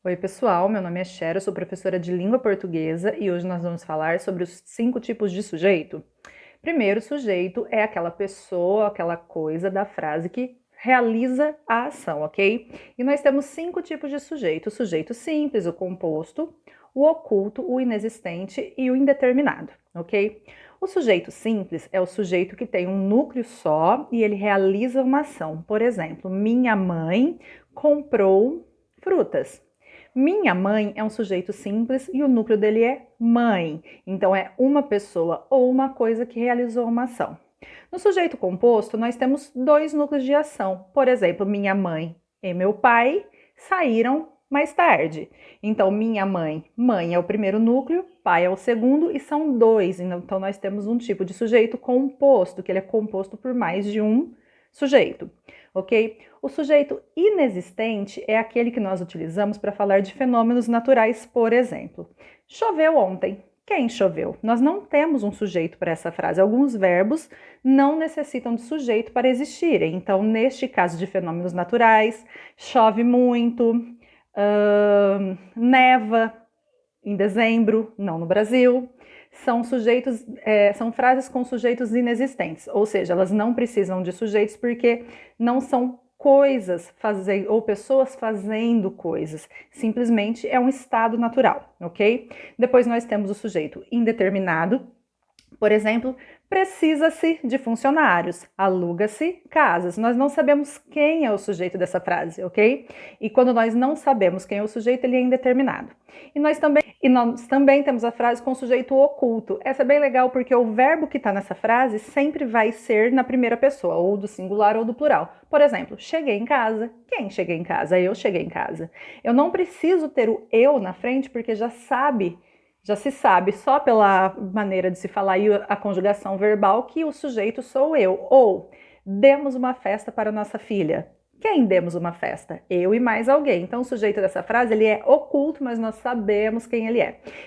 Oi, pessoal, meu nome é Cher, eu sou professora de língua portuguesa e hoje nós vamos falar sobre os 5 tipos de sujeito. Primeiro, sujeito é aquela pessoa, aquela coisa da frase que realiza a ação, ok? E nós temos 5 tipos de sujeito: o sujeito simples, o composto, o oculto, o inexistente e o indeterminado, ok? O sujeito simples é o sujeito que tem um núcleo só e ele realiza uma ação. Por exemplo, minha mãe comprou frutas. Minha mãe é um sujeito simples e o núcleo dele é mãe. Então é uma pessoa ou uma coisa que realizou uma ação. No sujeito composto, nós temos 2 núcleos de ação. Por exemplo, minha mãe e meu pai saíram mais tarde. Então, minha mãe, mãe é o primeiro núcleo, pai é o segundo e são 2. Então, nós temos um tipo de sujeito composto, que ele é composto por mais de um sujeito, ok? O sujeito inexistente é aquele que nós utilizamos para falar de fenômenos naturais, por exemplo. Choveu ontem. Quem choveu? Nós não temos um sujeito para essa frase. Alguns verbos não necessitam de sujeito para existirem. Então, neste caso de fenômenos naturais, chove muito, neva em dezembro, não no Brasil. São frases com sujeitos inexistentes, ou seja, elas não precisam de sujeitos porque não são coisas ou pessoas fazendo coisas, simplesmente é um estado natural, ok? Depois nós temos o sujeito indeterminado, por exemplo, precisa-se de funcionários, aluga-se casas. Nós não sabemos quem é o sujeito dessa frase, ok? E quando nós não sabemos quem é o sujeito, ele é indeterminado. E nós também temos a frase com sujeito oculto. Essa é bem legal porque o verbo que está nessa frase sempre vai ser na primeira pessoa, ou do singular ou do plural. Por exemplo, cheguei em casa. Quem cheguei em casa? Eu cheguei em casa. Eu não preciso ter o eu na frente porque já se sabe só pela maneira de se falar e a conjugação verbal que o sujeito sou eu. Ou demos uma festa para nossa filha. Quem demos uma festa? Eu e mais alguém. Então o sujeito dessa frase ele é oculto, mas nós sabemos quem ele é.